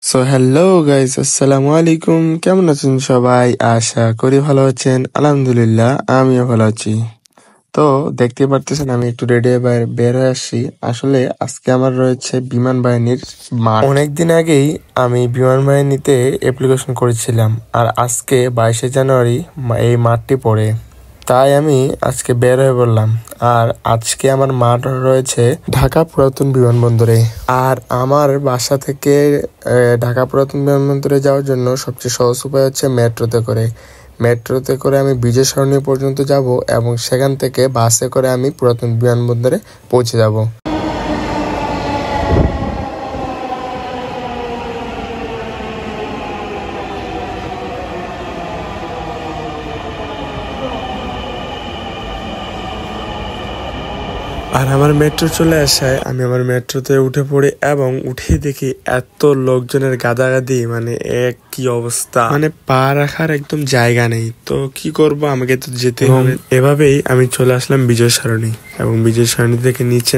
So hello guys, আসসালামু আলাইকুম। কেমন আছেন সবাই? আশা করি ভালো আছেন। আলহামদুলিল্লাহ, আমিও ভালো আছি। তো দেখতে পারতেছেন আমি একটু রেডি হয়ে বের হয়ে আসছি। আসলে আজকে আমার রয়েছে বিমান বাহিনীর মাঠ। অনেকদিন আগেই আমি বিমান বাহিনীতে অ্যাপ্লিকেশন করেছিলাম, আর আজকে 22শে জানুয়ারি এই মাঠটি পড়ে। তাই আমি আজকে বের হয়ে পড়লাম। আর আজকে আমার মাঠ রয়েছে ঢাকা পুরাতন বিমানবন্দরে। আর আমার বাসা থেকে ঢাকা পুরাতন বিমানবন্দরে যাওয়ার জন্য সবচেয়ে সহজ উপায় হচ্ছে মেট্রোতে করে আমি বিজয় সরণি পর্যন্ত যাব এবং সেখান থেকে বাসে করে আমি পুরাতন বিমানবন্দরে পৌঁছে যাব। আর আমার মেট্রো চলে আসায় আমি আমার মেট্রোতে উঠে পড়ি এবং উঠে দেখি এত লোকজনের গাদাগাদি, মানে এক কি অবস্থা, মানে পা রাখার একদম জায়গা নেই। তো কি করব, আমাকে তো যেতে হবে। এভাবেই আমি চলে আসলাম বিজয় সরণি এবং বিজয় সরণি থেকে নিচে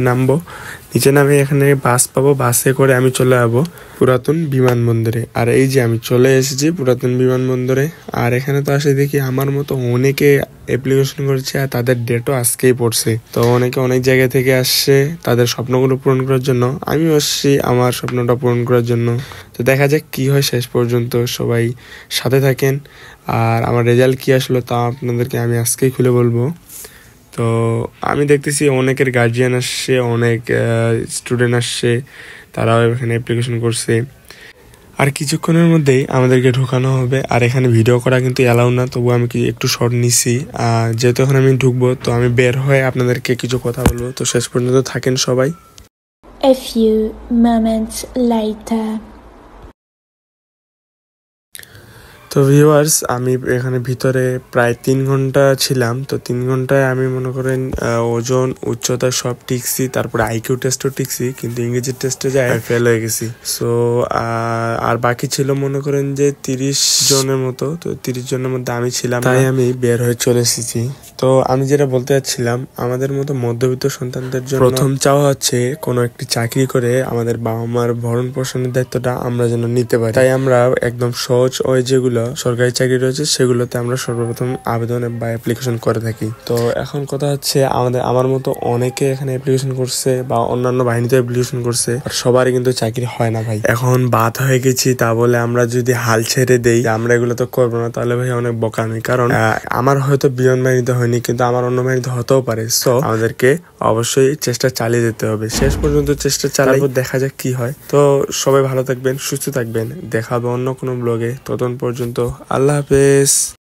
নামে এখানে বাস পাবো, বাসে করে আমি চলে যাবো পুরাতন বিমানবন্দরে। আর এই যে আমি চলে এসেছি পুরাতন বিমানবন্দরে। আর এখানে তো আসে দেখি আমার মতো অনেকে অ্যাপ্লিকেশন করেছে আর তাদের ডেটও আজকেই পড়ছে। তো অনেকে অনেক জায়গা থেকে আসছে তাদের স্বপ্নগুলো পূরণ করার জন্য। আমিও আসছি আমার স্বপ্নটা পূরণ করার জন্য। তো দেখা যাক কি হয় শেষ পর্যন্ত। সবাই সাথে থাকেন। আর আমার রেজাল্ট কি আসলো তা আপনাদেরকে আমি আজকেই খুলে বলবো। তো আমি দেখতেছি অনেকের গার্জিয়ান আসছে, অনেক স্টুডেন্ট আসছে, তারাও এখানে অ্যাপ্লিকেশন করছে। আর কিছুক্ষণের মধ্যেই আমাদেরকে ঢোকানো হবে। আর এখানে ভিডিও করা কিন্তু অ্যালাউ না, তবু আমি একটু শর্ট নিছি। যেহেতু এখন আমি ঢুকবো, তো আমি বের হয়ে আপনাদেরকে কিছু কথা বলবো। তো শেষ পর্যন্ত থাকেন সবাই। A few moments later. তো ভিউয়ার্স, আমি এখানে ভিতরে প্রায় 3 ঘন্টা ছিলাম। তো 3 ঘন্টায় আমি মনে করেন ওজন, উচ্চতা সব টিকছি, তারপরে আইকিউ টেস্টও টিকছি, কিন্তু ইংরেজি টেস্টে যায় ফেল হয়ে গেছি। সো আর বাকি ছিল মনে করেন যে 30 জনের মতো। তো 30 জনের মধ্যে আমি ছিলাম, তাই আমি বের হয়ে চলে এসেছি। তো আমি যেটা বলতে চাচ্ছিলাম, আমাদের মতো মধ্যবিত্ত সন্তানদের জন্য প্রথম চাওয়া হচ্ছে কোনো একটি চাকরি করে আমাদের বাবা মার ভরণ পোষণের দায়িত্বটা আমরা যেন নিতে পারি। তাই আমরা একদম সহজ ওই যেগুলো সরকারি চাকরি রয়েছে সেগুলোতে আমরা সর্বপ্রথম আবেদন বা অ্যাপ্লিকেশন করে থাকি। তো এখন কথা হচ্ছে, আমার মতো অনেকে এখানে অ্যাপ্লিকেশন করছে বা অন্যান্য বাহিনীতে অ্যাপ্লিকেশন করছে, আর সবারই কিন্তু চাকরি হয় না ভাই। এখন বাদ হয়ে গেছি তা বলে আমরা যদি হাল ছেড়ে দেই আমরা এগুলো তো করবো না, তাহলে ভাই অনেক বোকামি। কারণ আমার হয়তো বিমান বাহিনীতে হয়নি, কিন্তু আমার অন্য বাহিনীতে হতেও পারে। সো আমাদেরকে অবশ্যই চেষ্টা চালিয়ে যেতে হবে, শেষ পর্যন্ত চেষ্টা চালাবো, দেখা যাক কি হয়। তো সবাই ভালো থাকবেন, সুস্থ থাকবেন, দেখা হবে অন্য কোনো ব্লগে। ততক্ষণ পর্যন্ত আল্লাহ হাফেজ।